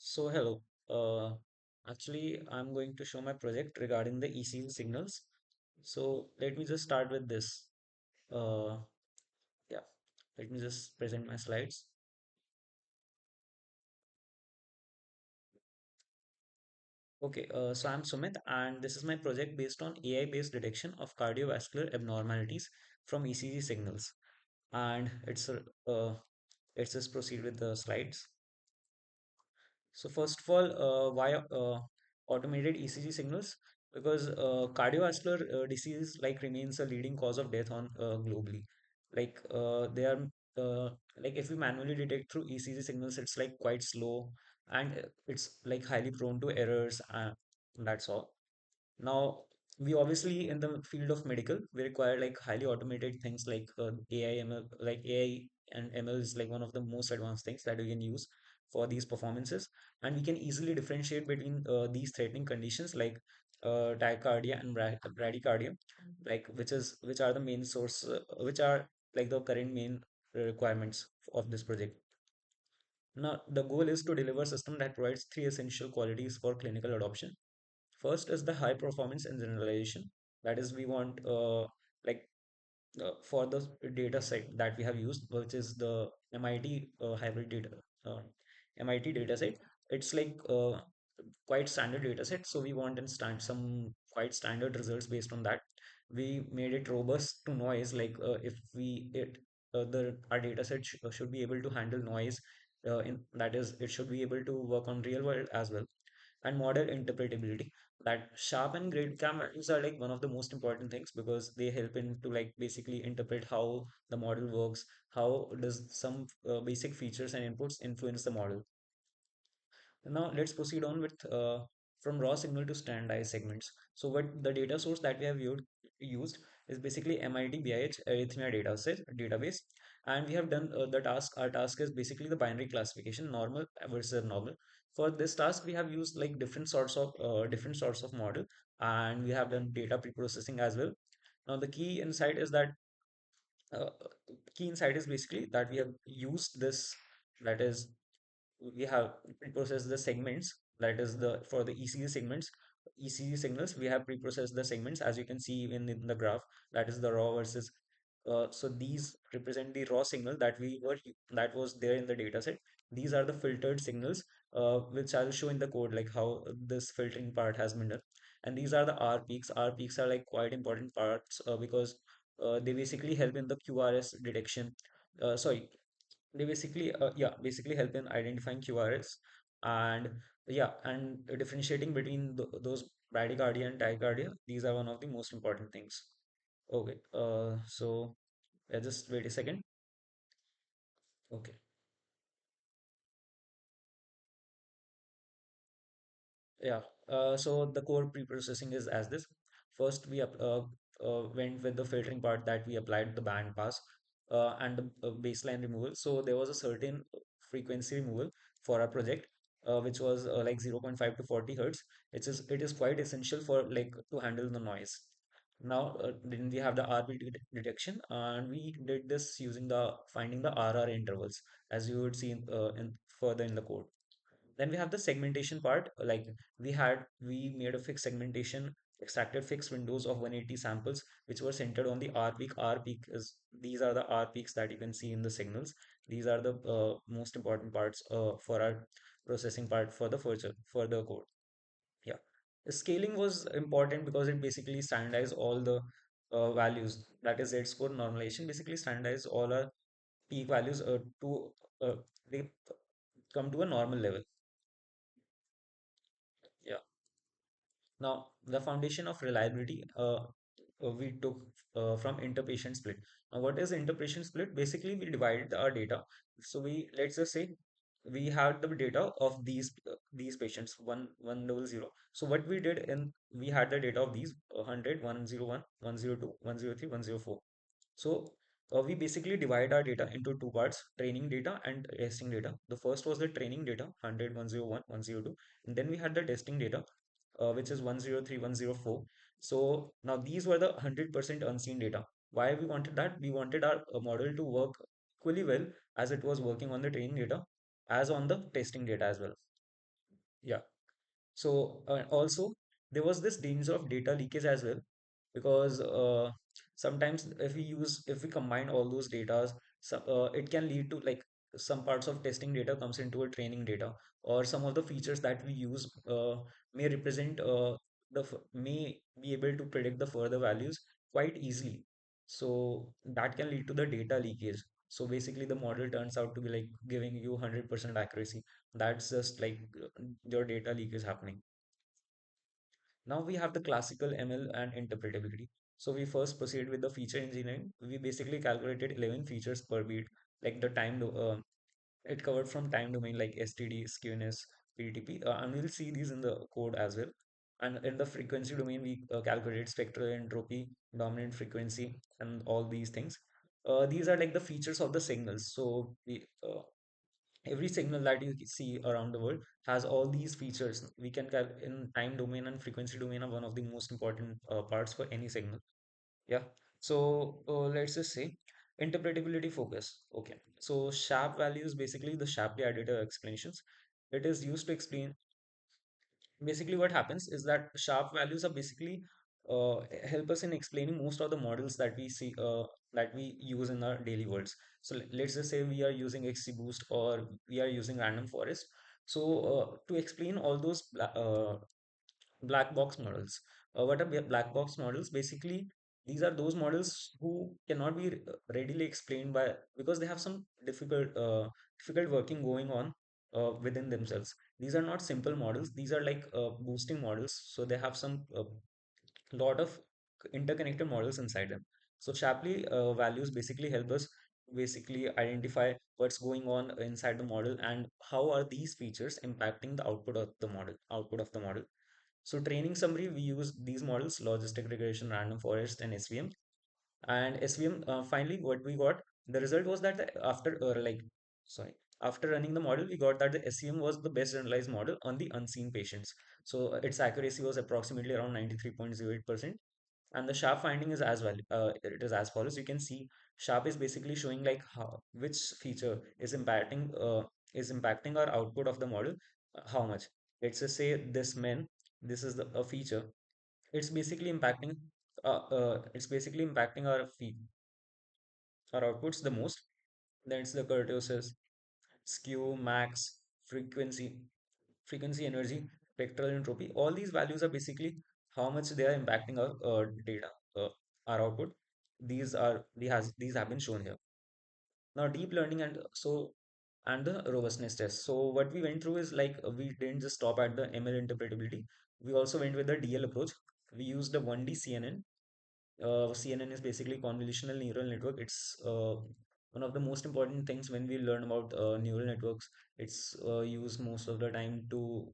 So hello, uh, actually I'm going to show my project regarding the ECG signals. So let me just start with this. Uh, yeah, let me just present my slides. Okay, so I'm Sumit and this is my project based on AI-based detection of cardiovascular abnormalities from ECG signals. And let's just proceed with the slides. So first of all, why automated ECG signals? Because cardiovascular disease like remains a leading cause of death on globally. Like they are like if we manually detect through ECG signals, it's like quite slow and it's like highly prone to errors. That's all. Now, we obviously in the field of medical, we require like highly automated things like AI, ML, like AI and ML is like one of the most advanced things that we can use for these performances, and we can easily differentiate between these threatening conditions like tachycardia and bradycardia, like which are the main source, which are like the current main requirements of this project. Now, the goal is to deliver a system that provides three essential qualities for clinical adoption. First is the high performance and generalization. That is, we want for the data set that we have used, which is the MIT hybrid data, uh, MIT data set. It's like quite standard data set, so we want some quite standard results based on that. We made it robust to noise, like if we it the our data set should be able to handle noise. In that is, it should be able to work on real world as well, and model interpretability. That sharp and grid cam values are like one of the most important things because they help in to like basically interpret how the model works, how does some basic features and inputs influence the model. Now let's proceed on with from raw signal to standardized segments. So what the data source that we have used is basically MIT BIH arrhythmia database, and we have done the task. Our task is basically the binary classification, normal versus abnormal. For this task, we have used like different sorts of model, and we have done data pre-processing as well. Now the uh, key insight is basically that we have used this, that is we have pre-processed the segments, that is the for the ECG signals we have pre-processed the segments, as you can see in the graph, that is the raw versus so these represent the raw signal that was there in the data set. These are the filtered signals, which I'll show in the code, like how this filtering part has been done. And these are the R peaks. R peaks are like quite important parts because they basically help in the QRS detection. Sorry, they basically help in identifying QRS, and differentiating between those bradycardia and tachycardia. These are one of the most important things. Okay, so just wait a second. Okay. Yeah, so the core pre-processing is as this. First, went with the filtering part, that we applied the band pass and the baseline removal. So there was a certain frequency removal for our project, which was like 0.5 to 40 hertz. It is quite essential for like to handle the noise. Now, then we have the RP detection, and we did this using the finding the RR intervals, as you would see in further in the code. Then we have the segmentation part. Like we made a fixed segmentation, extracted fixed windows of 180 samples, which were centered on the R peak. R peak is These are the R peaks that you can see in the signals. These are the most important parts for our processing part for the code. Yeah. The scaling was important because it basically standardized all the values. That is, Z score normalization basically standardized all our peak values to uh, they come to a normal level. Yeah. Now, the foundation of reliability we took from interpatient split. Now, what is interpatient split? Basically, we divided our data. So let's just say we had the data of these patients, 100. So what we did, we had the data of these 100, 101, 102, 103, 104. So we basically divide our data into two parts: training data and testing data. The first was the training data, 100, 101, 102, and then we had the testing data, which is 103, 104. So now these were the 100% unseen data. Why we wanted that? We wanted our model to work equally well as it was working on the training data as on the testing data as well. Yeah. So also there was this danger of data leakage as well, because sometimes if we combine all those data, it can lead to like some parts of testing data comes into a training data, or some of the features that we use may represent may be able to predict the further values quite easily. So that can lead to the data leakage. So basically the model turns out to be like giving you 100% accuracy. That's just like your data leak is happening. Now we have the classical ML and interpretability. So we first proceed with the feature engineering. We basically calculated 11 features per beat, like the it covered from time domain like STD, skewness, PTP, and we'll see these in the code as well. And in the frequency domain, we calculated spectral entropy, dominant frequency, and all these things. These are like the features of the signals. So every signal that you see around the world has all these features. We can in time domain and frequency domain are one of the most important parts for any signal. Yeah. So let's just say interpretability focus. Okay. So sharp values, basically the Shapley additive explanations. It is used to explain. Basically, what happens is that sharp values are basically help us in explaining most of the models that we see that we use in our daily worlds. So let's just say we are using XGBoost or we are using random forest. So to explain all those black box models. What are black box models? Basically, these are those models who cannot be readily explained by, because they have some difficult working going on within themselves. These are not simple models. These are like boosting models. So they have some lot of interconnected models inside them. So Shapley values basically help us basically identify what's going on inside the model and how are these features impacting the output of the model. So training summary, we use these models, logistic regression, random forest, and SVM. And SVM, finally, what we got, the result was that after running the model, we got that the SVM was the best generalized model on the unseen patients. So its accuracy was approximately around 93.08%. And the sharp finding is as well, it is as follows. You can see sharp is basically showing like how, which feature is impacting our output of the model, how much. Let's just say this men, this is a feature. It's basically impacting our outputs the most. Then it's the kurtosis, skew, max, frequency, energy, spectral entropy. All these values are basically how much they are impacting our data, our output. These have been shown here. Now deep learning and the robustness test. So what we went through is like we didn't just stop at the ML interpretability. We also went with the DL approach. We used the 1D CNN. CNN is basically convolutional neural network. It's one of the most important things when we learn about neural networks. It's used most of the time to.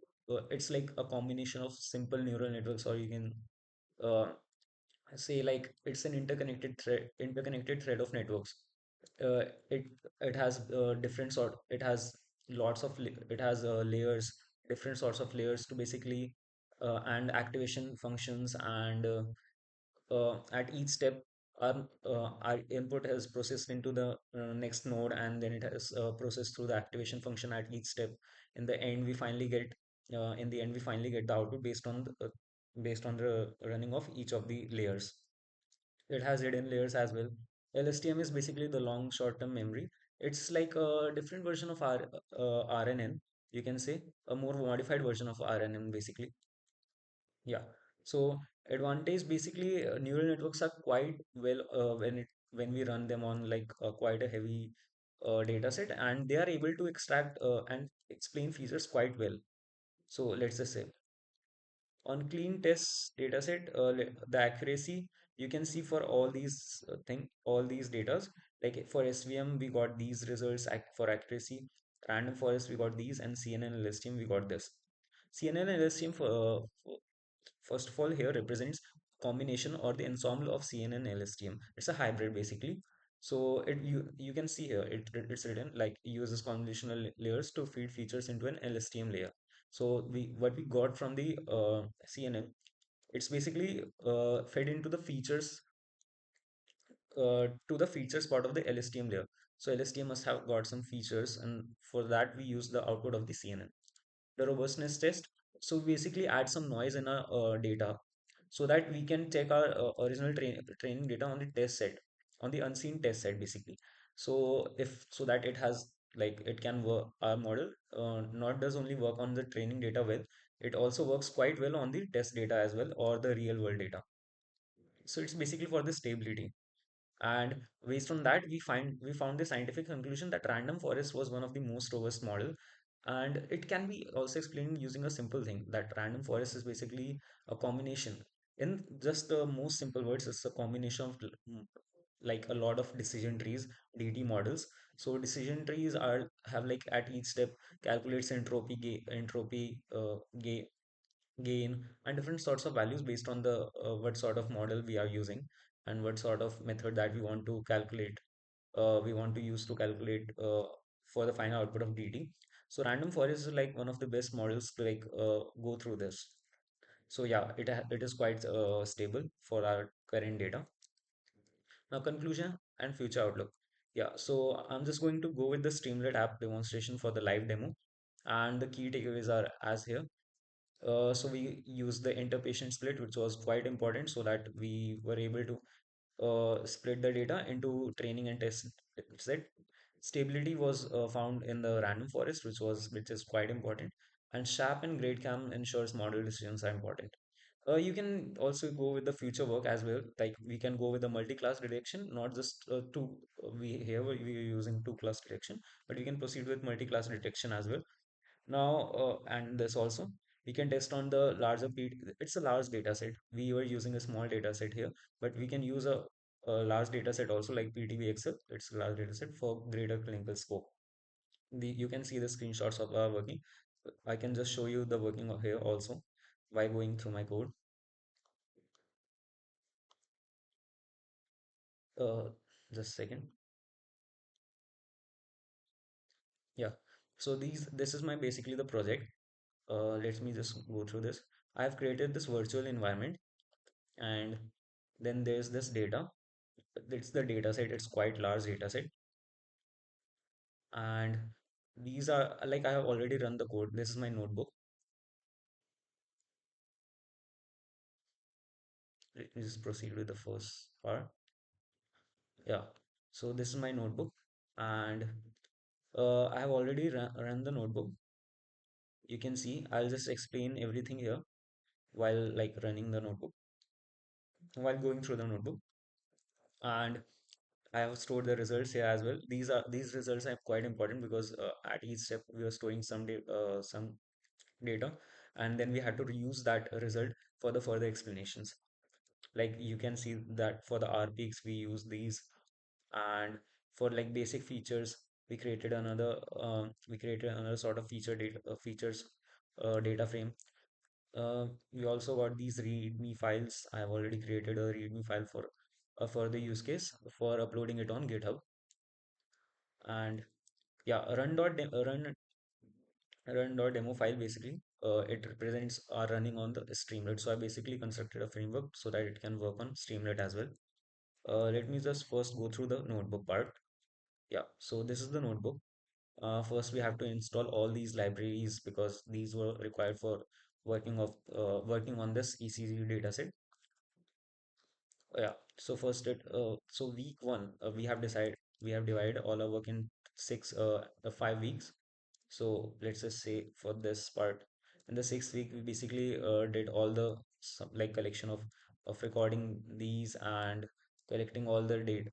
It's like a combination of simple neural networks, or you can uh, say like it's an interconnected thread of networks. uh, it it has it has it has layers, different sorts of layers to basically and activation functions, and at each step our input is processed into the next node, and then it has processed through the activation function at each step. In the end we finally get the output based on the running of each of the layers. It has hidden layers as well. LSTM is basically the long short-term memory. It's like a different version of RNN. You can say a more modified version of RNN basically. Yeah. So advantage basically neural networks are quite well when we run them on like quite a heavy data set, and they are able to extract and explain features quite well. So let's just say on clean test dataset, the accuracy you can see for all all these datas. Like for SVM, we got these results for accuracy. Random forest, we got these, and CNN and LSTM, we got this. CNN and LSTM first of all here represents combination or the ensemble of CNN and LSTM. It's a hybrid basically. So you can see here it's written like uses convolutional layers to feed features into an LSTM layer. So we what we got from the CNN, it's basically fed into the features to the features part of the LSTM layer. So LSTM must have got some features, and for that we use the output of the CNN. the robustness test. So basically add some noise in our data so that we can check our original training data on the test set, on the unseen test set basically. So if so that it has like it can work, our model not does only work on the training data well, it also works quite well on the test data as well or the real world data. So it's basically for the stability. And based on that, we found the scientific conclusion that random forest was one of the most robust model. And it can be also explained using a simple thing that random forest is basically a combination. In just the most simple words, it's a combination of like a lot of decision trees, DT models. So decision trees are have like at each step calculates entropy gain and different sorts of values based on the what sort of model we are using and what sort of method that we want to calculate we want to use to calculate for the final output of DT. So random forest is like one of the best models to like go through this. So yeah, it is quite stable for our current data. Now conclusion and future outlook. Yeah, so I'm just going to go with the Streamlit app demonstration for the live demo, and the key takeaways are as here. So we used the interpatient split, which was quite important, so that we were able to split the data into training and test set. Stability was found in the random forest, which is quite important, and sharp and grade cam ensures model decisions are important. You can also go with the future work as well. Like we can go with the multi-class detection, not just two. We are using two-class detection, but we can proceed with multi-class detection as well. Now, and this also, we can test on the larger P. It's a large data set. We were using a small data set here, but we can use a large data set also like PTVXL. It's a large data set for greater clinical scope. You can see the screenshots of our working. I can just show you the working of here also by going through my code. Uh, just a second. Yeah. So this is my basically the project. Let me just go through this. I have created this virtual environment, and then there's this data. It's the data set. It's quite large data set, and these are like I have already run the code. This is my notebook. Let me just proceed with the first part. Yeah. So this is my notebook, and I have already run the notebook. You can see. I'll just explain everything here while like running the notebook, while going through the notebook, and I have stored the results here as well. These results are quite important because at each step we are storing some data, and then we had to reuse that result for the further explanations. Like you can see that for the R peaks we use these, and for like basic features we created another sort of features data frame. We also got these README files. I have already created a README file for a further use case for uploading it on GitHub. And yeah, run.demo file basically it represents our running on the Streamlit. So I basically constructed a framework so that it can work on Streamlit as well. Let me just first go through the notebook part. Yeah, so this is the notebook. First, we have to install all these libraries because these were required for working on this ECG dataset. Yeah. So first, so week one, we have divided all our work in 5 weeks. So let's just say for this part, in the 6th week, we basically did all the like collection of recording these and collecting all the data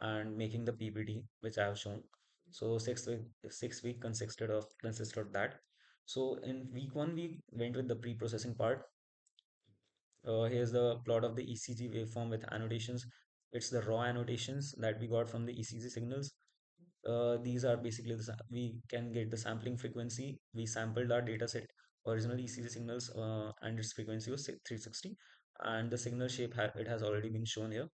and making the PPT, which I have shown. So 6th week consisted of that. So in week one, we went with the pre-processing part. Here's the plot of the ECG waveform with annotations. It's the raw annotations that we got from the ECG signals. These are basically we can get the sampling frequency. We sampled our data set, original ECG signals, and its frequency was 360. And the signal shape it has already been shown here.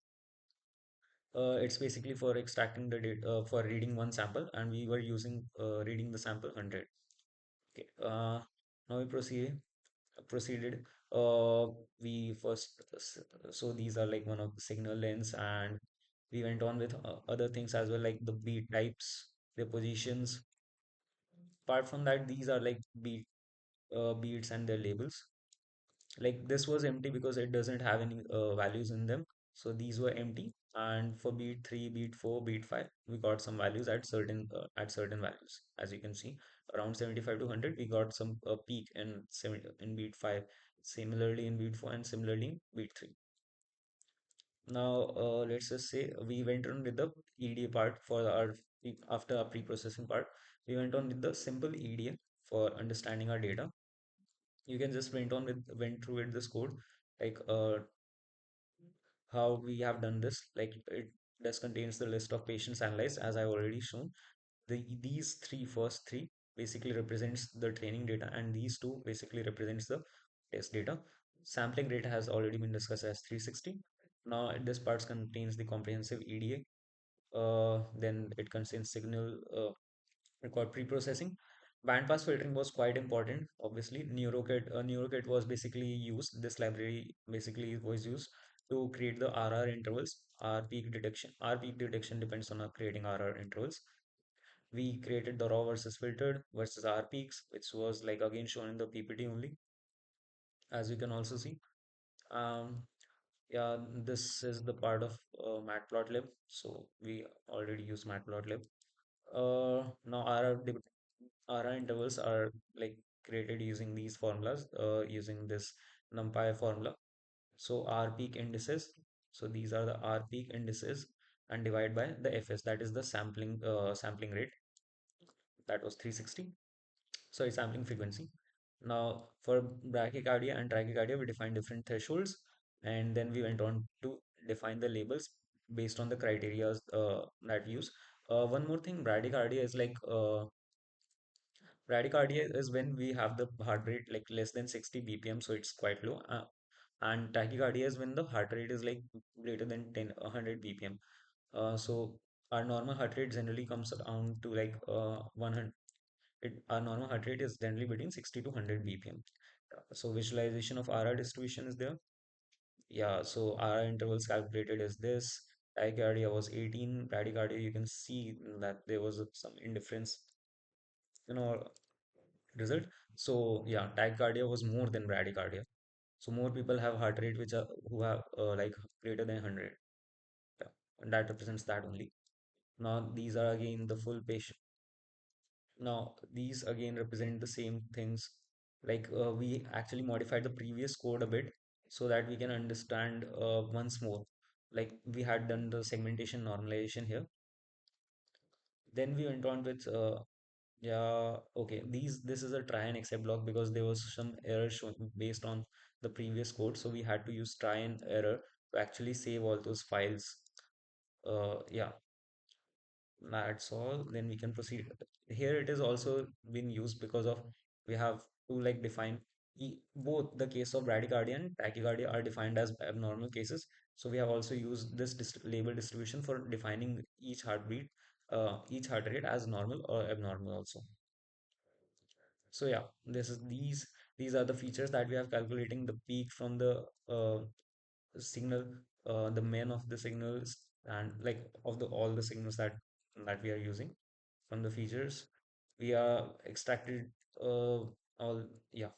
It's basically for extracting the data for reading one sample, and we were using reading the sample 100. Okay. Now we proceeded. Uh, we first so these are like one of the signal lengths, and we went on with other things as well, like the beat types, their positions. Apart from that, these are like beat. beads and their labels. Like this was empty because it doesn't have any values in them. So these were empty. And for beat 3, beat 4, beat 5, we got some values at certain values. As you can see, around 75 to 100, we got some peak in 70, in beat 5, similarly in beat 4, and similarly in beat 3. Now, let's just say we went on with the EDA part for after our pre-processing part. We went on with the simple EDA for understanding our data. You can just went through with this code, like how we have done this. Like it does contains the list of patients analyzed, as I already shown. These first three basically represents the training data, and these two basically represents the test data. Sampling rate has already been discussed as 360. Now this part contains the comprehensive EDA. Then it contains signal record pre-processing. Bandpass filtering was quite important. Obviously, NeuroKit was basically used. This library basically was used to create the RR intervals, R peak detection. R peak detection depends on creating RR intervals. We created the raw versus filtered versus R peaks, which was like again shown in the PPT only, as you can also see. Um, yeah, this is the part of Matplotlib. So we already use Matplotlib. Now RR intervals are like created using these formulas, using this NumPy formula. So R peak indices. So these are the R peak indices and divide by the FS, that is the sampling rate. That was 360. Sorry, sampling frequency. Now for brachycardia and tachycardia, we defined different thresholds, and then we went on to define the labels based on the criteria that we use. One more thing, bradycardia is like bradycardia is when we have the heart rate like less than 60 BPM, so it's quite low. And tachycardia is when the heart rate is like greater than 100 BPM. So our normal heart rate generally comes around to like 100. Our normal heart rate is generally between 60 to 100 BPM. So visualization of RR distribution is there. Yeah, so RR intervals calculated is this. Tachycardia was 18. Bradycardia, you can see that there was some indifference, you know, result. So yeah, tachycardia was more than bradycardia. So more people have heart rate which are who have like greater than 100. Yeah, and that represents that only. Now these are again the full patient. Now these again represent the same things. Like we actually modified the previous code a bit so that we can understand once more. Like we had done the segmentation normalization here. Then we went on with yeah, okay. This is a try and except block because there was some error shown based on the previous code. So we had to use try and error to actually save all those files. Yeah, that's all. Then we can proceed. Here it is also been used because of we have to like define both the case of bradycardia and tachycardia are defined as abnormal cases. So we have also used this label distribution for defining each heart rate as normal or abnormal also. So yeah, these are the features that we have calculating the peak from the signal, the main of the signals, and like of the all the signals that we are using from the features. We are extracted all yeah.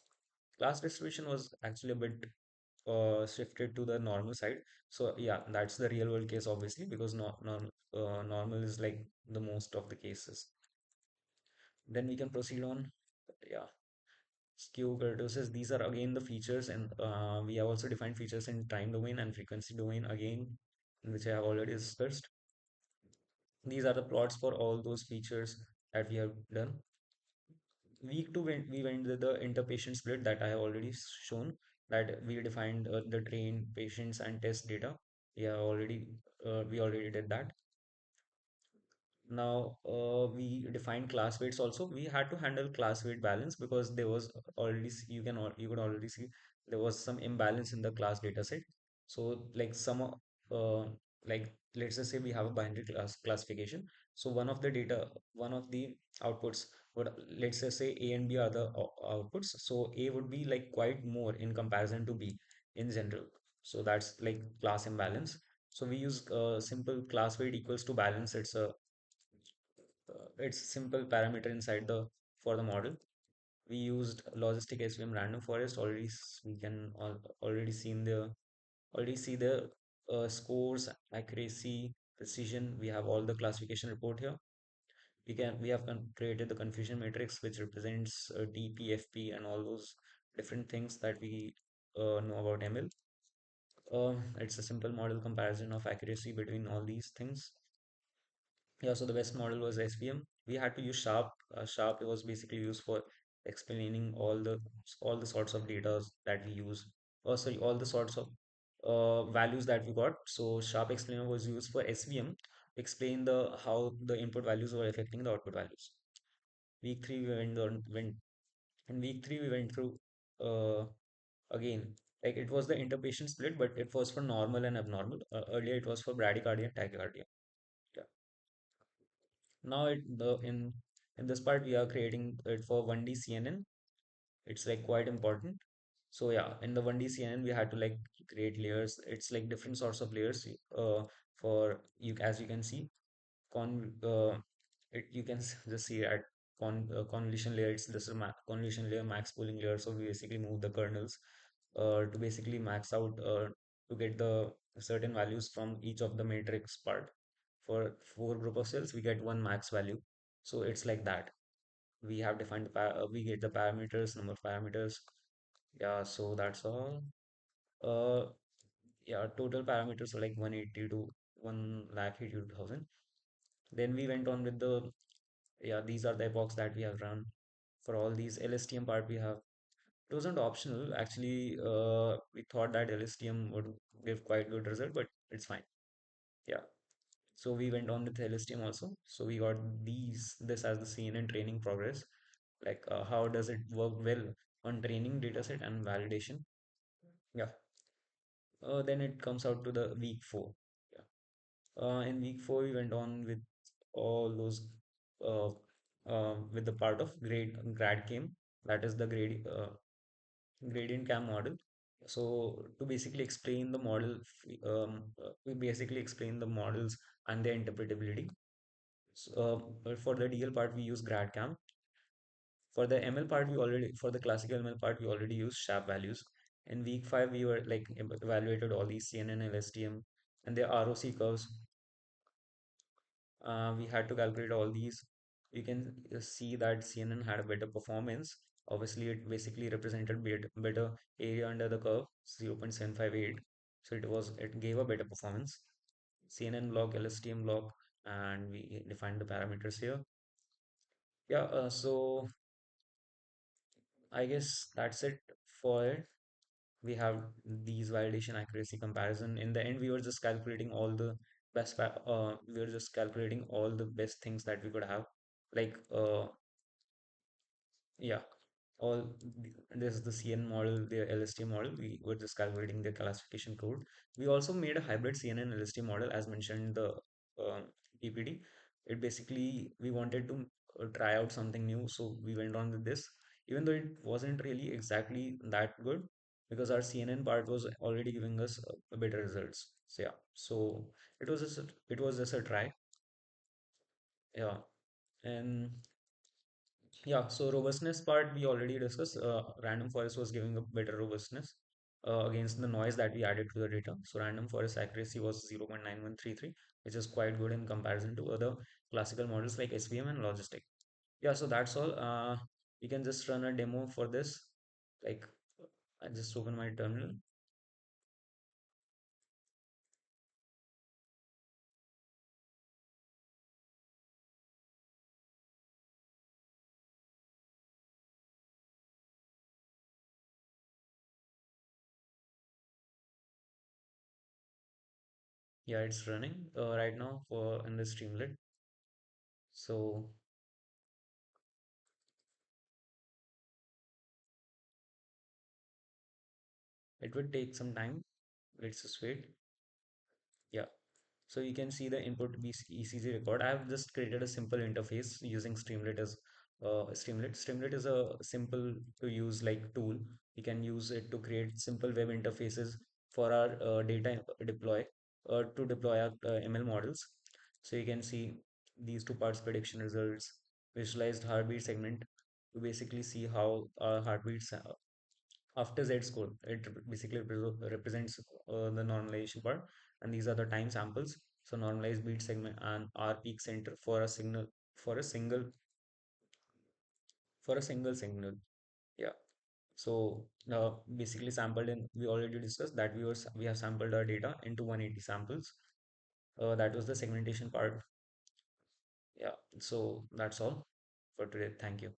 Class distribution was actually a bit shifted to the normal side. So yeah, that's the real world case obviously because normal is like the most of the cases. Then we can proceed on. Yeah. Skew kurtosis, these are again the features, and we have also defined features in time domain and frequency domain again, which I have already discussed. These are the plots for all those features that we have done. Week two, we went with the interpatient split that I have already shown, that we defined the trained patients and test data. We already did that. Now, we defined class weights also. We had to handle class weight balance because there was you could already see there was some imbalance in the class data set. So like like let's just say we have a binary classification. So one of the outputs would, let's just say A and B are the outputs. So A would be like quite more in comparison to B in general. So that's like class imbalance. So we use simple class weight equals to balance. It's simple parameter inside the for the model. We used logistic SVM random forest. We can already seen the already see the scores, accuracy, precision. We have all the classification report here. We have created the confusion matrix, which represents TP, FP, and all those different things that we know about ML. It's a simple model comparison of accuracy between all these things. Yeah, so the best model was SVM. We had to use Sharp. Sharp was basically used for explaining all the sorts of data that we use. Oh, sorry, all the sorts of values that we got. So Sharp Explainer was used for SVM, explain the how the input values were affecting the output values. Week three we went in week three we went through uh, again, like it was the interpatient split, but it was for normal and abnormal. Earlier it was for bradycardia and tachycardia. Yeah. Now in this part we are creating it for 1D CNN. It's like quite important. So yeah, in the 1D CNN we had to like create layers. It's like different sorts of layers for you, as you can see. Con You can just see at convolution layer, it's this is convolution layer, max pooling layer. So we basically move the kernels to basically max out to get the certain values from each of the matrix part. For four group of cells we get one max value, so it's like that. We have defined we get the parameters, number of parameters. Yeah, so that's all. uh yeah, total parameters are like 180 to 1,82,000. Then we went on with the, yeah, these are the epochs that we have run. For all these LSTM part we have, it wasn't optional actually. We thought that LSTM would give quite good result, but it's fine. Yeah. So we went on with LSTM also. So we got this as the CNN training progress. Like how does it work well on training dataset and validation? Yeah. Then it comes out to the week four. Yeah. In week four, we went on with all those uh, with the part of grad came, that is the gradient cam model. So to basically explain the model, we basically explain the models and their interpretability. So, but for the DL part, we use grad cam. For the ML part, for the classical ML part, we already use sharp values. In week five, we were like evaluated all these CNN and LSTM and their ROC curves. We had to calculate all these. You can see that CNN had a better performance. Obviously, it basically represented better area under the curve, 0.758. So it gave a better performance. CNN block, LSTM block, and we defined the parameters here. Yeah, so I guess that's it for it. We have these validation accuracy comparison. In the end, we were just calculating all the best things that we could have. Like, yeah, this is the CN model, the LST model. We were just calculating the classification code. We also made a hybrid CNN and LST model as mentioned in the PPT. It basically, we wanted to try out something new, so we went on with this, even though it wasn't really exactly that good because our CNN part was already giving us better results. So yeah, so it was just a try. Yeah, and yeah, so robustness part we already discussed. Random forest was giving a better robustness against the noise that we added to the data. So random forest accuracy was 0.9133, which is quite good in comparison to other classical models like SVM and Logistic. Yeah, so that's all. We can just run a demo for this. Like, I just open my terminal. Yeah, it's running right now for in the Streamlit. So it would take some time. Let's just wait. Yeah. So you can see the input ECG record. I have just created a simple interface using Streamlit as Streamlit. Streamlit is a simple to use like tool. We can use it to create simple web interfaces for our data deploy to deploy our ML models. So you can see these two parts: prediction results, visualized heartbeat segment. to basically see how our heartbeats after Z score. It basically represents the normalization part, and these are the time samples. So normalized beat segment and R peak center for a signal for a single single signal. Yeah. So basically sampled in, we already discussed that we have sampled our data into 180 samples. That was the segmentation part. Yeah. So that's all for today. Thank you.